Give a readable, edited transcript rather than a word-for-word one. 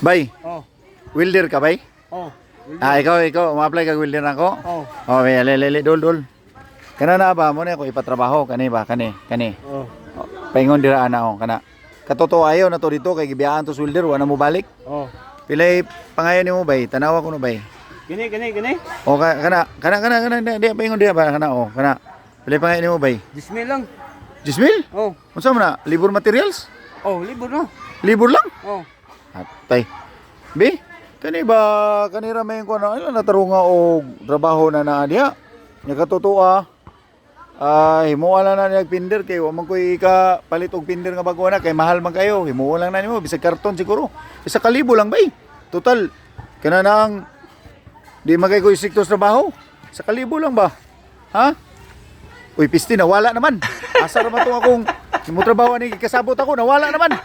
Bay, Oh. welder ka bay? Oh. Ikaw, ma-apply ka welder ako? Oh. Oh, bay, lele, dol. Kana na ba mo na ako ipatrabaho kani ba kani? Oh. Oh, paingon dira ana ako kana. Katotoo ayaw na to dito kay gibiyaan to welder wa na mo balik. Oh. Pilay pangayon nimo bay, tanawa ko no bay. Gini. O kana di paingon dira ba kana o kana. Pilay pangayon nimo bay. 10,000 lang. Jismil? Oh. Unsa man na? Libur materials? Oh, libur no. Libur lang? Oh. Atay. Be, kani ba kanira may ko na natarunga og trabaho na naa diha. Nya katutoa. Himuwa lang na nagpinder kay wa man koy ka palit og pinder nga bago na kay mahal man kayo. Himuwa lang na nimo bisag karton siguro. Isa ka libo lang bay. Total kana na ang di magay ko isiktos trabaho. Sa kalibo lang ba? Ha? Uy, pisti nawala naman. Asa ra man to akong mo trabaho ni kasabot ako nawala naman.